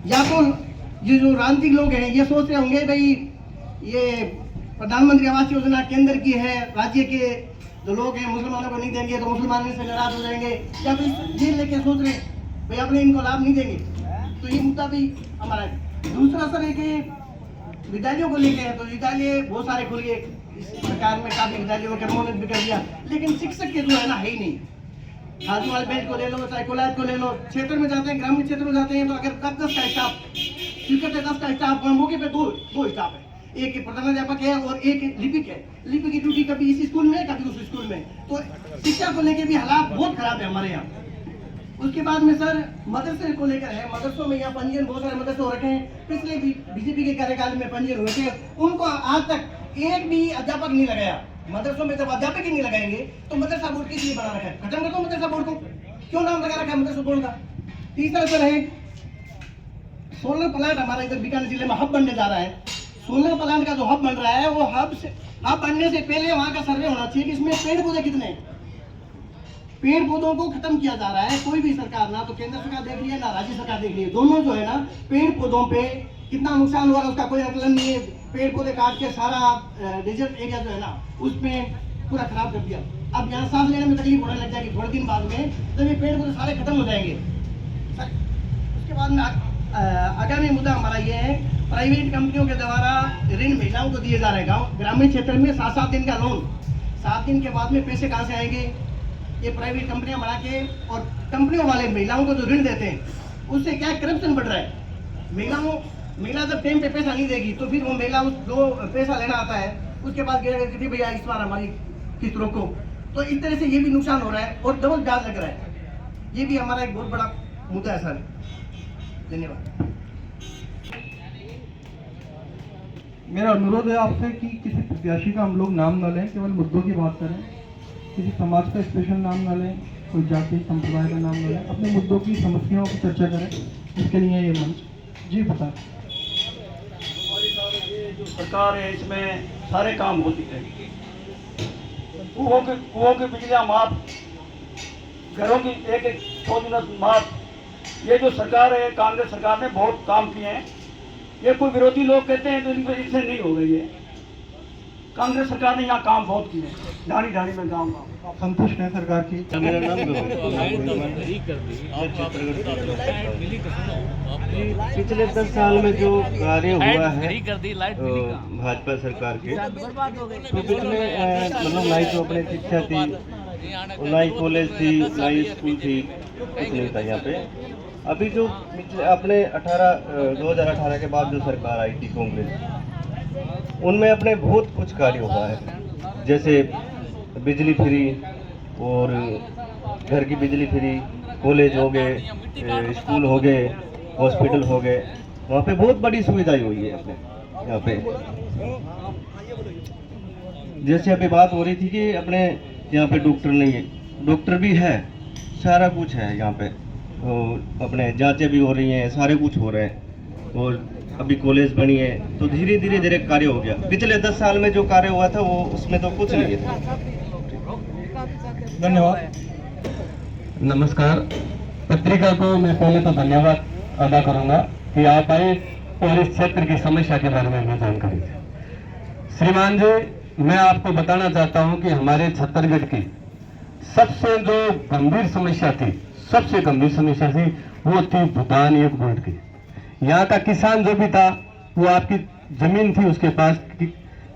या तो ये जो राजनीतिक लोग हैं ये सोच रहे होंगे भाई ये प्रधानमंत्री आवास योजना केंद्र की है, राज्य के जो लोग हैं मुसलमानों को नहीं देंगे तो मुसलमान से नाराज हो जाएंगे, या फिर ये लेके सोच रहे भाई अपने इनको लाभ नहीं देंगे। तो ये मुद्दा भी हमारा है। दूसरा सर एक विद्यालयों को लेके है, तो विद्यालय बहुत सारे खुल गए इस सरकार में, काफी विद्यालयों को कर्मोन्नत भी कर दिया, लेकिन शिक्षक के जो है ना है ही नहीं। हाजी वाले बेंच को ले लो, चाहे कोलायत को ले लो, क्षेत्र में जाते हैं, ग्रामीण क्षेत्र में जाते हैं तो अगर 10 का स्टाफ, क्रिकेट है 10 का स्टाफ, मौके पे दो स्टाफ है, एक प्रधानाध्यापक है और एक लिपिक है। लिपिक की ड्यूटी कभी इस स्कूल में कभी उस स्कूल में, तो शिक्षा को लेकर भी हालात बहुत खराब है हमारे यहाँ। उसके बाद में सर मदरसे को लेकर है, मदरसों में यहाँ पंजीयन बहुत सारे मदरसे हो रखे हैं, पिछले भी बीजेपी के कार्यकाल में पंजीयन हुए थे, उनको आज तक एक भी अध्यापक नहीं लगाया। मदरसों में जब अध्यापक ही नहीं लगाएंगे तो मदरसा बोर्ड किस लिए बना रखा है, खत्म कर दो मदरसा बोर्ड को, क्यों नाम लगा रखा है मदरसा बोर्ड का। तीसरा सर है सोलर प्लांट, हमारा इधर बीकानेर जिले में हब बनने जा रहा है। सोलर प्लांट का जो हब बन रहा है वो हब बनने से पहले वहां का सर्वे होना चाहिए कि इसमें पेड़ पौधे कितने हैं। पेड़ पौधों को खत्म किया जा रहा है, कोई भी सरकार, ना तो केंद्र सरकार देख रही है ना राज्य सरकार देख रही है, दोनों जो है ना पेड़ पौधों पे कितना नुकसान हुआ उसका कोई आकलन नहीं है। पेड़ पौधे काट के सारा डेजर्ट एरिया जो है ना उसमें पूरा खराब कर दिया। अब यहाँ सांस लेने में तकलीफ होने लग जाएगी थोड़े दिन बाद में, तो ये पेड़ पौधे सारे खत्म हो जाएंगे। उसके बाद में आगामी मुद्दा हमारा ये है, प्राइवेट कंपनियों के द्वारा ऋण महिलाओं को दिए जा रहे हैं। गाँव ग्रामीण क्षेत्र में 7 दिन का लोन, 7 दिन के बाद में पैसे कहाँ से आएंगे। ये प्राइवेट कंपनियां बना के और कंपनियों वाले महिलाओं को जो ऋण देते हैं उससे क्या करप्शन बढ़ रहा है। महिला जब टाइम पे पैसा नहीं देगी तो फिर वो महिला जो पैसा लेना आता है उसके बाद कहती भैया इस बार हमारी किस्त रोको, तो इस तरह से ये भी नुकसान हो रहा है और डबल ब्याज लग रहा है। ये भी हमारा एक बहुत बड़ा मुद्दा है सर। धन्यवाद। मेरा अनुरोध है आपसे कि किसी प्रत्याशी का हम लोग नाम न लें, केवल मुद्दों की बात करें, किसी समाज का स्पेशल नाम न लें, कोई जाति संप्रदाय का नाम न लें, अपने मुद्दों की समस्याओं की चर्चा करें, इसके लिए ये मंच। जी बता। जो सरकार है इसमें सारे काम होती है, कुओं की बिजलियाँ माफ, घरों की एक 100 यूनिट माफ। ये जो सरकार है कांग्रेस सरकार ने बहुत काम किए हैं। ये कोई विरोधी लोग कहते हैं तो इनसे नहीं हो गई है। कांग्रेस सरकार ने यहाँ काम बहुत किए, ढाणी ढाणी में गाँव गाँव। संतुष्ट है सरकार की। मेरा नाम पिछले 10 साल में जो कार्य हुआ है भाजपा सरकार के, तो पिछले मतलब ना ही तो अपने शिक्षा थी, ना ही कॉलेज थी, ना ही स्कूल थी, कुछ नहीं था यहाँ पे। अभी जो अपने 2018 के बाद जो सरकार आई थी कांग्रेस, उनमें अपने बहुत कुछ कार्य हुआ है, जैसे बिजली फ्री और घर की बिजली फ्री, कॉलेज हो गए, स्कूल हो गए, हॉस्पिटल हो गए, वहाँ पे बहुत बड़ी सुविधाएं हुई है अपने यहाँ पे। जैसे अभी बात हो रही थी कि अपने यहाँ पे डॉक्टर नहीं है, डॉक्टर भी है, सारा कुछ है यहाँ पे, तो अपने जांचें भी हो रही हैं, सारे कुछ हो रहे हैं, और अभी कॉलेज बनी है, तो धीरे धीरे कार्य हो गया। पिछले 10 साल में जो कार्य हुआ था वो उसमें तो कुछ नहीं था। धन्यवाद। नमस्कार। पत्रिका को मैं पहले तो धन्यवाद अदा करूंगा कि आप आए और इस क्षेत्र की समस्या के बारे में हमें जानकारी दी। श्रीमान जी, मैं आपको बताना चाहता हूं कि हमारे छत्तीसगढ़ की सबसे जो गंभीर समस्या थी, सबसे गंभीर समस्या थी, वो थी भूटान एक बोर्ड की। यहाँ का किसान जो भी था, वो आपकी जमीन थी उसके पास,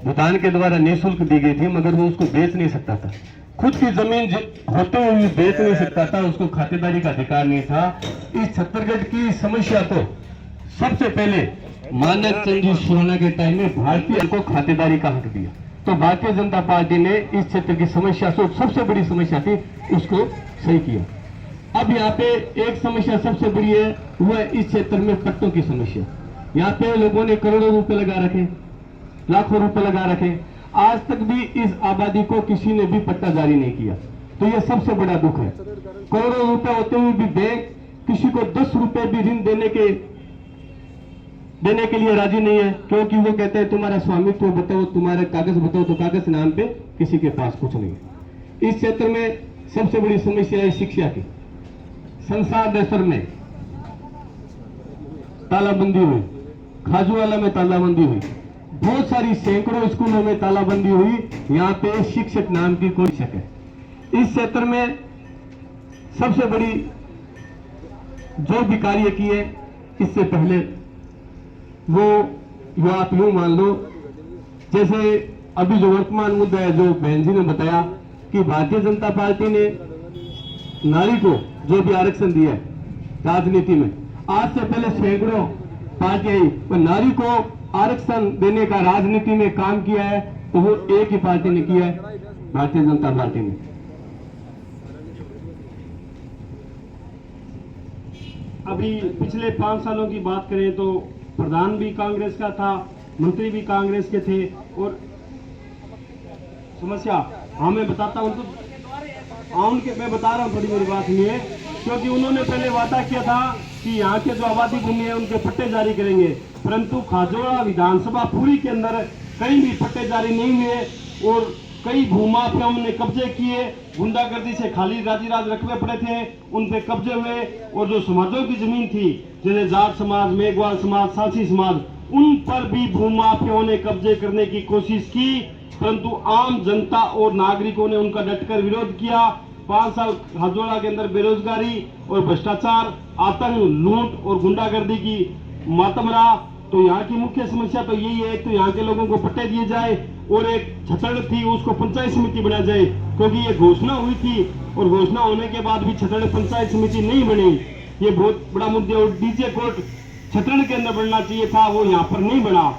भूटान के द्वारा निःशुल्क दी गई थी, मगर वो उसको बेच नहीं सकता था। खुद की जमीन होते हुए भी बेच नहीं सकता था, उसको खातेदारी का अधिकार नहीं था। इस छत्तीसगढ़ की समस्या को सबसे पहले मानक चंद जी सुराणा के टाइम में भारतीय को खातेदारी का हक दिया, तो भारतीय जनता पार्टी ने इस क्षेत्र की समस्या जो सबसे बड़ी समस्या थी उसको सही किया। अब यहाँ पे एक समस्या सबसे बड़ी है, वो है इस क्षेत्र में पट्टों की समस्या। यहाँ पे लोगों ने करोड़ों रुपए लगा रखे, लाखों रुपए लगा रखे, आज तक भी इस आबादी को किसी ने भी पट्टा जारी नहीं किया। तो ये सबसे बड़ा दुख है। करोड़ों रुपए होते हुए भी बैंक किसी को 10 रुपए भी ऋण देने के लिए राजी नहीं है, क्योंकि वो कहते हैं तुम्हारा स्वामित्व बताओ, तुम्हारे कागज बताओ, तो कागज नाम पे किसी के पास कुछ नहीं है। इस क्षेत्र में सबसे बड़ी समस्या है शिक्षा की। संसार देशर में तालाबंदी हुई, खाजूवाला में तालाबंदी हुई, बहुत सारी सैकड़ों स्कूलों में तालाबंदी हुई। यहाँ पे शिक्षक नाम की कोई शिक्षक है। इस क्षेत्र में सबसे बड़ी जो भी कार्य किए इससे पहले वो आप यूं मान लो, जैसे अभी जो वर्तमान मुद्दा है जो बहन जी ने बताया कि भारतीय जनता पार्टी ने नारी को जो भी आरक्षण दिया है राजनीति में, आज से पहले सैकड़ों पार्टियां आई, पर नारी को आरक्षण देने का राजनीति में काम किया है तो वो एक ही पार्टी ने किया है, भारतीय जनता पार्टी ने। अभी पिछले 5 सालों की बात करें तो प्रधान भी कांग्रेस का था, मंत्री भी कांग्रेस के थे, और समस्या मैं बताता हूं तो मैं बता रहा हूं, थोड़ी मेरी बात सुनिए, क्योंकि उन्होंने पहले वादा किया था कि यहाँ के जो आबादी भूमि है उनके पट्टे जारी करेंगे, परंतु खाजोड़ा विधानसभा पूरी के अंदर कहीं भी पट्टे जारी नहीं हुए और कई भूमाफियाओं ने कब्जे किए, गुंडागर्दी से खाली राजी-राज रकबे पड़े थे उन पे कब्जे हुए, और जो समाजों की जमीन थी जैसे जाट समाज, मेघवाल समाज, सांसी समाज, उन पर भी भूमाफियाओं ने कब्जे करने की कोशिश की, परंतु आम जनता और नागरिकों ने उनका डटकर विरोध किया। 5 साल खाजोड़ा के अंदर बेरोजगारी और भ्रष्टाचार, आतंक, लूट और गुंडागर्दी की मातम रहा। तो यहाँ की मुख्य समस्या तो यही है, तो यहाँ के लोगों को पट्टे दिए जाए और एक छतड़ थी उसको पंचायत समिति बनाया जाए, क्योंकि ये घोषणा हुई थी और घोषणा होने के बाद भी छतड़ पंचायत समिति नहीं बनी। ये बहुत बड़ा मुद्दा, और डीजे कोर्ट छतड़ के अंदर बनना चाहिए था, वो यहाँ पर नहीं बना।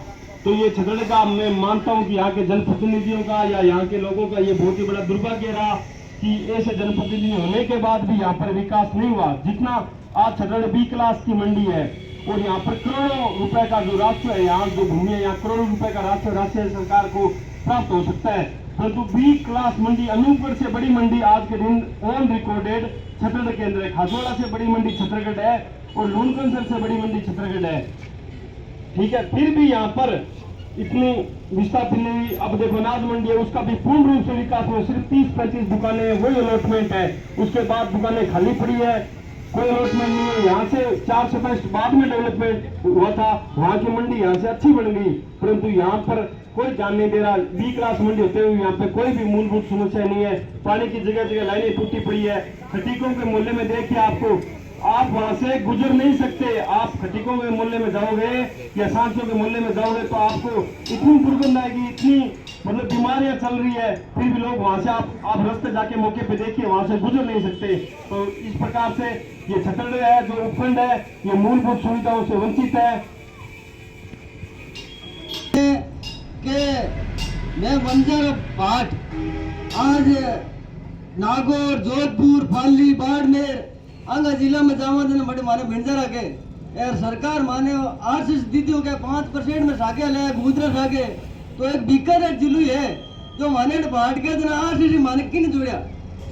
तो ये छतड़ का मैं मानता हूँ कि यहाँ के जनप्रतिनिधियों का या यहाँ के लोगों का ये बहुत ही बड़ा दुर्भाग्य रहा कि ऐसे जनप्रतिनिधि होने के बाद भी यहाँ पर विकास नहीं हुआ। जितना आज छतड़ बी क्लास की मंडी है और यहाँ पर करोड़ों रुपए का जो राजस्व है, यहाँ जो भूमि है यहाँ करोड़ों रुपए का राजस्व राज्य सरकार को प्राप्त हो सकता है, परंतु बी क्लास मंडी अनूपगढ़ से बड़ी मंडी आज के दिन ऑन रिकॉर्डेड छतरगढ़ के अंदर है। खाजोड़ा से बड़ी मंडी छतरगढ़ है और लूनकंसर से बड़ी मंडी छतरगढ़ है, ठीक है। फिर भी यहाँ पर इतनी विस्थापित नहीं। अब देखो अनाज मंडी है, उसका भी पूर्ण रूप से विकास में सिर्फ 30-35 दुकानें वही अलॉटमेंट है, उसके बाद दुकानें खाली पड़ी है, कोई अलॉटमेंट नहीं है। यहाँ से 4 से 5 बाद में डेवलपमेंट हुआ था, वहाँ की मंडी यहाँ से अच्छी बन गई, परंतु यहाँ पर कोई ध्यान नहीं दे रहा। बी क्लास मंडी होते हुए यहाँ पे कोई भी मूलभूत समस्या नहीं है। पानी की जगह जगह लाइनें टूटी पड़ी है। खटीकों के मोहल्ले में देखिए, आपको आप वहां से गुजर नहीं सकते। आप खटीकों के मोहल्ले में जाओगे या सांसियों के मोहल्ले में जाओगे तो आपको इतनी दुर्गंध आएगी, इतनी मतलब बीमारियां चल रही है, फिर भी लोग वहां से आप रास्ते जाके मौके पे देखिए, वहां से गुजर नहीं सकते। तो इस प्रकार से ये छतरगढ़ है जो उपखंड है, ये मूलभूत सुविधाओं से वंचित है। मैं बंजर पाठ आज नागौर, जोधपुर, पाली, बाड़मेर आंगा जिला में जावा देने बड़े माने भिंडजरा के यार सरकार माने आरसीएस दीदियों के 5% में साके ले गुजरा साके तो एक बीकानेर जिलू है जो माने बाट के दिन आरसीएस माने किन जोड़िया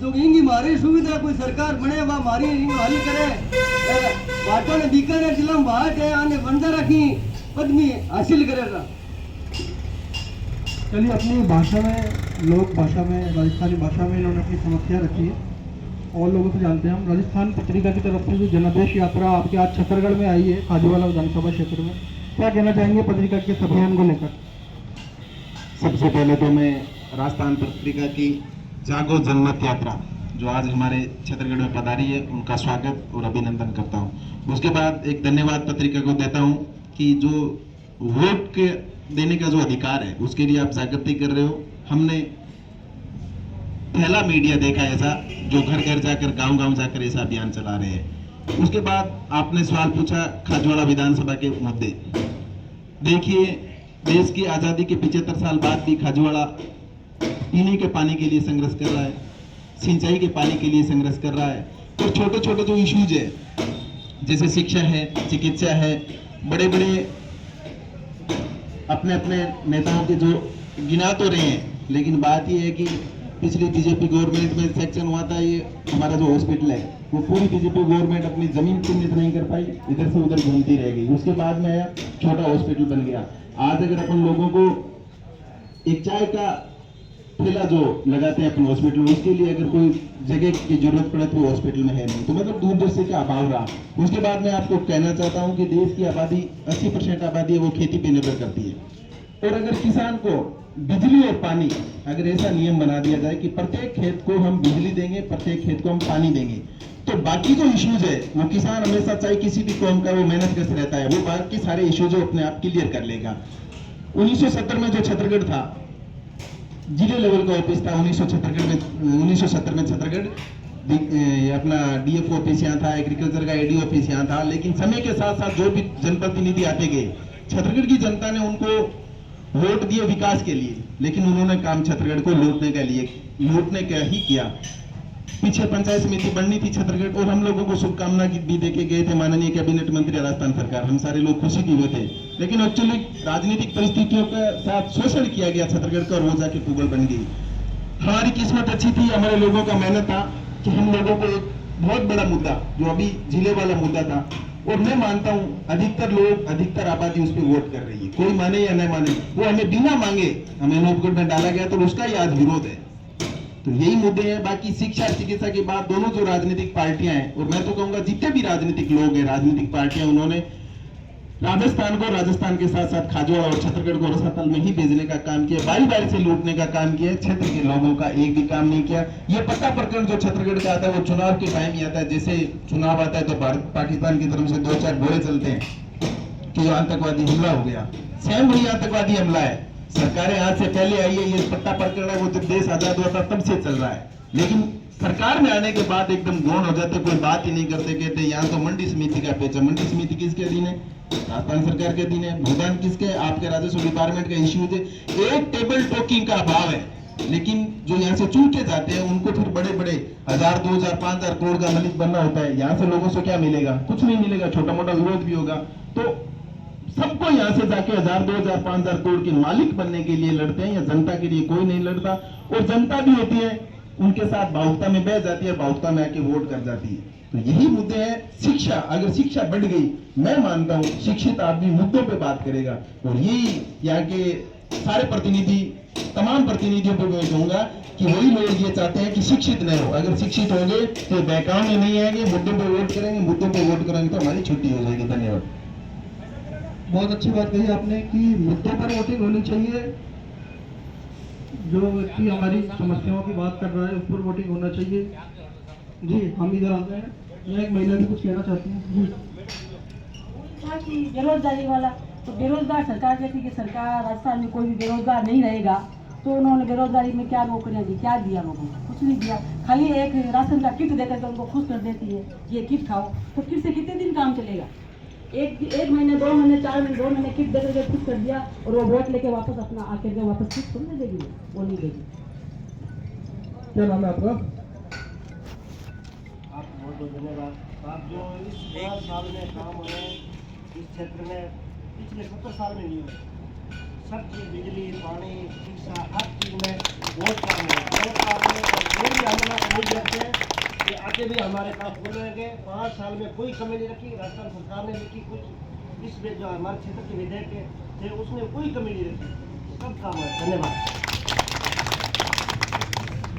जो इंगी मारी सुविधा कोई सरकार बने वा मारी हल करे। बाटों ने बीकानेर जिला में बाट है आने बंजरा की पदवी हासिल करेगा। चलिए, अपनी भाषा में, लोक भाषा में, राजस्थानी भाषा में इन्होंने अपनी समस्या रखी है और लोगों से जानते हैं हम। राजस्थान पत्रिका की तरफ से जो जनादेश यात्रा आपके आज छतरगढ़ में आई है, खाजूवाला विधानसभा क्षेत्र में, क्या कहना चाहेंगे पत्रिका के अभियान को लेकर? सबसे पहले तो मैं राजस्थान पत्रिका की जागो जनमत यात्रा जो आज हमारे छतरगढ़ में पधारी है उनका स्वागत और अभिनंदन करता हूं। उसके बाद एक धन्यवाद पत्रिका को देता हूं कि जो वोट के देने का जो अधिकार है उसके लिए आप जागृति कर रहे हो। हमने पहला मीडिया देखा ऐसा जो घर घर जाकर, गांव गांव जाकर ऐसा अभियान चला रहे हैं। उसके बाद आपने सवाल पूछा खाजोड़ा विधानसभा के मुद्दे। देखिए, देश की आजादी के 75 साल बाद भी खाजोड़ा पीने के पानी के लिए संघर्ष कर रहा है, सिंचाई के पानी के लिए संघर्ष कर रहा है, और छोटे छोटे जो इश्यूज है जैसे शिक्षा है, चिकित्सा है, बड़े बड़े अपने अपने नेताओं के जो गिना तो रहे हैं, लेकिन बात यह है कि पिछली बीजेपी गवर्नमेंट में सेक्शन हुआ था, ये हमारा जो हॉस्पिटल है वो पूरी बीजेपी गवर्नमेंट अपनी जमीन चिन्हित नहीं कर पाई, इधर से उधर घूमती रह गई। उसके बाद में आया छोटा हॉस्पिटल बन गया। आज अगर अपन लोगों को एक चाय का ठेला जो लगाते हैं अपने हॉस्पिटल में, उसके लिए अगर कोई जगह की जरूरत पड़े तो हॉस्पिटल में है नहीं, तो मतलब दूरदर्शी का अभाव रहा। उसके बाद मैं आपको कहना चाहता हूँ कि देश की आबादी 80% आबादी है वो खेती पे निर्भर करती है, और अगर किसान को बिजली और पानी, अगर ऐसा नियम बना दिया जाए कि प्रत्येक खेत को हम बिजली देंगे, प्रत्येक खेत को हम पानी देंगे, तो बाकी जो इश्यूज है वो किसान हमेशा, चाहे किसी भी कौम का वो मेहनत कश रहता है, वो बाकी सारे इश्यूज अपने आप क्लियर कर लेगा। 1970 में जो छत्तीसगढ़ था, जिले लेवल का ऑफिस था 1970 में छत्तीसगढ़, अपना डीएफ ऑफिस यहाँ था, एग्रीकल्चर का एडी ऑफिस यहाँ था, लेकिन समय के साथ साथ जो भी जनप्रतिनिधि आते गए, छत्तीसगढ़ की जनता ने उनको वोट दिए विकास के लिए, लेकिन उन्होंने काम छत्तीसगढ़ को लूटने का ही किया। पीछे पंचायत समिति बननी थी छत्तीसगढ़, और हम लोगों को शुभकामना भी देके गए थे माननीय कैबिनेट मंत्री राजस्थान सरकार, हम सारे लोग खुशी की हुए थे, लेकिन एक्चुअली राजनीतिक परिस्थितियों के साथ शोषण किया गया छत्तीसगढ़ का, और वो जाके पुगल बन गई। हमारी किस्मत अच्छी थी, हमारे लोगों का मेहनत था कि हम लोगों को एक बहुत बड़ा मुद्दा जो अभी जिले वाला मुद्दा था, और मैं मानता हूं अधिकतर आबादी उस पर वोट कर रही है, कोई माने या न माने, वो हमें बिना मांगे हमें नोटगढ़ में डाला गया, तो उसका ही आज विरोध है। तो यही मुद्दे हैं। बाकी शिक्षा चिकित्सा की बात, दोनों जो राजनीतिक पार्टियां हैं, और मैं तो कहूंगा जितने भी राजनीतिक लोग हैं, राजनीतिक पार्टियां, उन्होंने राजस्थान को राजस्थान के साथ साथ खाजोड़ा और छत्तीसगढ़ को रसातल में ही भेजने का काम किया, बारी बारी से लूटने का काम किया, क्षेत्र के लोगों का एक भी काम नहीं किया। ये पट्टा प्रकरण जो छत्तीसगढ़ का आता है वो चुनाव के टाइम ही आता है, जैसे चुनाव आता है तो भारत पाकिस्तान की तरफ से 2-4 घोड़े चलते हैं कि आतंकवादी हमला हो गया, सेम वही आतंकवादी हमला है। सरकारें आज से पहले आई है, ये पट्टा प्रकरण है वो जब देश आजाद हुआ था तब से चल रहा है, लेकिन सरकार में आने के बाद एकदम गौण हो जाते, कोई बात ही नहीं करते, कहते यहाँ तो मंडी समिति का पेच है। मंडी समिति किसके अधीन है? राजस्थान सरकार के अधीन है। भुगतान किसके? आपके राजस्व डिपार्टमेंट का इश्यू है। एक टेबल टॉकिंग का अभाव है, लेकिन जो यहाँ से चुन के जाते हैं उनको फिर बड़े बड़े 1000, 2000, 5000 करोड़ का मालिक बनना होता है। यहाँ से लोगों से क्या मिलेगा? कुछ नहीं मिलेगा, छोटा मोटा विरोध भी होगा। तो सबको यहाँ से जाके 1000, 2000, 5000 करोड़ के मालिक बनने के लिए लड़ते हैं, या जनता के लिए कोई नहीं लड़ता। और जनता भी होती है उनके साथ भावुकता में बह जाती है, भावुकता में आके वोट कर जाती है। तो यही मुद्दे हैं। शिक्षा, अगर शिक्षा बढ़ गई, मैं मानता हूँ शिक्षित आदमी मुद्दों पे बात करेगा, और यही यहाँ के सारे प्रतिनिधि, तमाम प्रतिनिधियों को मैं कहूंगा कि वही लोग ये चाहते हैं कि शिक्षित न हो। अगर शिक्षित होंगे तो बहकाव में नहीं आएंगे, मुद्दों पे वोट करेंगे, मुद्दों पे वोट करेंगे तो हमारी छुट्टी हो जाएगी। धन्यवाद। बहुत अच्छी बात कही आपने कि मुद्दों पर वोटिंग होनी चाहिए। जो व्यक्ति हमारी समस्याओं की बात कर रहा है उस पर वोटिंग होना चाहिए। जी, हम इधर आते हैं। मैं एक महिला भी कुछ कहना चाहती हूँ जी। कि बेरोजगारी वाला, तो बेरोजगार सरकार कहती कि सरकार राजस्थान में कोई भी बेरोजगार नहीं रहेगा, तो उन्होंने बेरोजगारी में क्या नौकरियां दी, क्या दिया लोगों को? कुछ नहीं दिया। खाली एक राशन का किट देकर के उनको खुश कर देती है, ये किट खाओ। तो किट से कितने दिन काम चलेगा? एक महीने, 2 महीने, 4 महीने, 2 महीने किट देकर के खुश कर दिया, और वो वोट लेके वापस अपना आकर के वापस खुश थोड़ी देगी, वो नहीं देगी। क्या नाम है आपका? आप बहुत बहुत धन्यवाद। आप जो इस 4 साल में काम हुए इस क्षेत्र में, पिछले 70 साल में नहीं हुए। सब चीज़, बिजली, पानी, शिक्षा, हर चीज़ में बहुत काम है, बहुत काम है। और फिर भी हम लोग उम्मीद रखते हैं कि आगे भी हमारे पास बोलेंगे। 5 साल में कोई कमी नहीं रखी, राजस्थान सरकार ने भी की कुछ इसमें जो हमारे क्षेत्र के विधेयक थे उसमें कोई कमी नहीं रखी, सब काम है। धन्यवाद।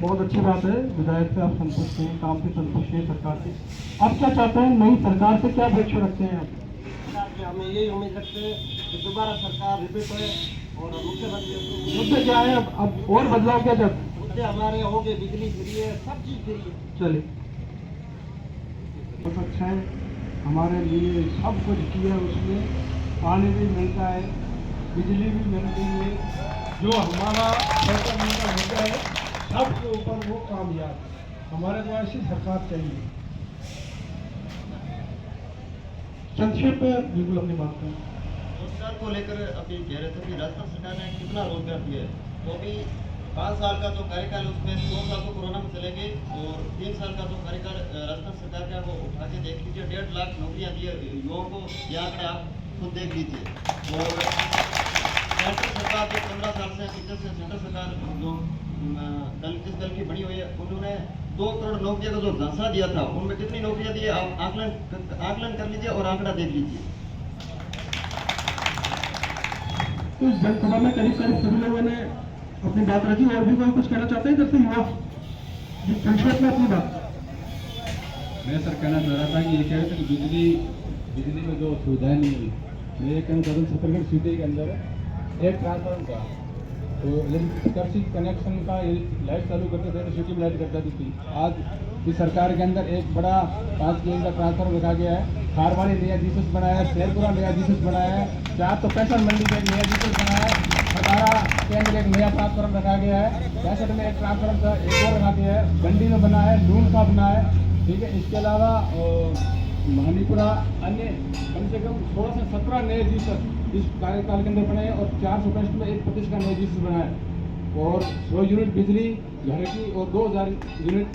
बहुत अच्छी बात है, विधायक से आप संतुष्ट हैं, काम से संतुष्ट हैं सरकार से। आप क्या चाहते हैं, नई सरकार से क्या अपेक्षा रखते हैं आप? सरकार से हमें यही उम्मीद रखते हैं कि दोबारा सरकार रिपीट होए, और मुख्यमंत्री मुद्दे क्या है अब और बदलाव क्या चाहते हैं? मुद्दे हमारे होंगे, बिजली फ्री है, सब चीज़ फ्री है। चलिए, बहुत अच्छा है, हमारे लिए सब कुछ किया उसमें, पानी भी मिलता है, बिजली भी मिलती है, जो हमारा पैसा मिलता है सबके ऊपर वो कामयाब। हमारे को ऐसी सरकार चाहिए। संक्षेप में बिल्कुल अपनी बात करें। रोजगार को लेकर अभी कह रहे थे कि राजस्थान सरकार ने कितना रोजगार दिया है, तो अभी 5 साल का जो कार्यकाल उसमें 2 साल तो कोरोना में चले गए, और 3 साल का जो कार्यकाल राजस्थान सरकार का वो उठा के देख लीजिए, 1.5 लाख नौकरियाँ दी युवाओं को, यहाँ पर आप खुद देख लीजिए। और सेंट्रल सरकार जो 15 साल से पीछे से सेंट्रल सरकार जो जिस दल की बनी हुई है, उन्होंने 2 करोड़ नौकरियों का जो झांसा दिया था, उनमें कितनी नौकरियां दी, आप आकलन कर लीजिए और आंकड़ा देख लीजिए। तो जनसभा में करीब सभी लोगों ने अपनी बात रखी। और भी कोई कुछ कहना चाहते हैं? जैसे युवा संक्षेप में अपनी बात। मैं सर कहना चाह रहा था कि ये कह रहे थे कि बिजली में जो सुविधाएं नहीं हुई, मैं ये कहना चाहता हूँ छत्तीसगढ़ सिटी के अंदर एक ट्रांसफार्मर का तो इलेक्ट्रिसिटी कनेक्शन का लाइट चालू करते थे तो सिटी में लाइट कट जाती थी। आज इस सरकार के अंदर एक बड़ा 5 केंद्र का ट्रांसफार्मर रखा गया है, खारवाड़ी नया जीसस बनाया है, शेरपुरा नया जीसस बनाया है, 465 मंडी में एक नया जीसस बनाया है, 18 केंद्र एक नया ट्रांसफार्मर रखा गया है, 65 में एक ट्रांसफार्मर का एक और रखा गया है, बंडी में बना है, लून का बना है, ठीक है। इसके अलावा महानीपुरा अन्य कम से कम 16 से 17 नए जीसस इस कार्यकाल के अंदर बने हैं और 465 में एक प्रतिष्ठा नए जीसस बना है और 100 यूनिट बिजली घर की और 2000 यूनिट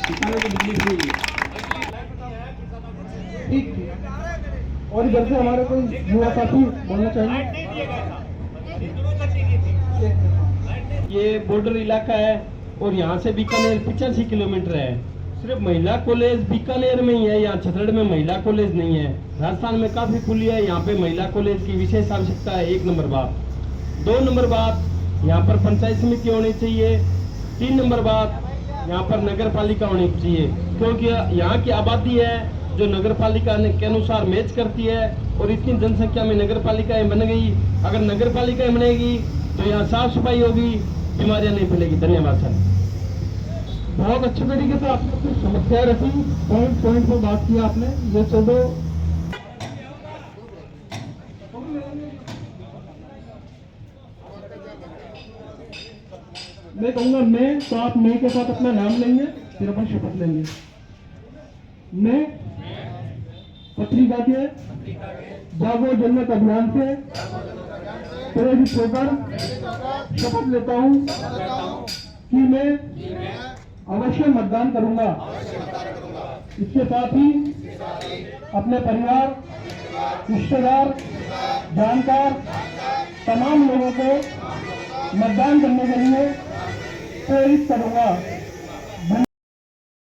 किसानों की बिजली फ्री हुई है। ठीक। और इधर से हमारे कोई युवा साथी बोलना चाहिए? ये बॉर्डर इलाका है और यहाँ से बीकानेर 85 किलोमीटर है। सिर्फ महिला कॉलेज बीकानेर में ही है, यहाँ छतरगढ़ में महिला कॉलेज नहीं है। राजस्थान में काफ़ी खुली है, यहाँ पे महिला कॉलेज की विशेष आवश्यकता है। 1 नंबर बात। 2 नंबर बात, यहाँ पर पंचायत समिति होनी चाहिए। 3 नंबर बात, यहाँ पर नगर पालिका होनी चाहिए, क्योंकि यहाँ की आबादी है जो नगर पालिका के अनुसार मैच करती है और इतनी जनसंख्या में नगर पालिकाएं बन गई। अगर नगर पालिकाएं बनेगी तो यहाँ साफ सफाई होगी, बीमारियां नहीं फैलेगी। धन्यवाद सर। बहुत अच्छे तरीके से आपने अपनी समस्या रखी, पॉइंट पर बात किया आपने। ये चलो मैं कहूँगा मैं, तो आप मैं के साथ अपना नाम लेंगे, फिर अपन शपथ लेंगे। मैं पत्रिका के जागो जनमत अभियान से प्रेरित होकर शपथ लेता हूँ कि मैं अवश्य मतदान करूंगा। इसके साथ ही अपने परिवार, रिश्तेदार, जानकार तमाम लोगों को मतदान करने के लिए प्रेरित करूंगा।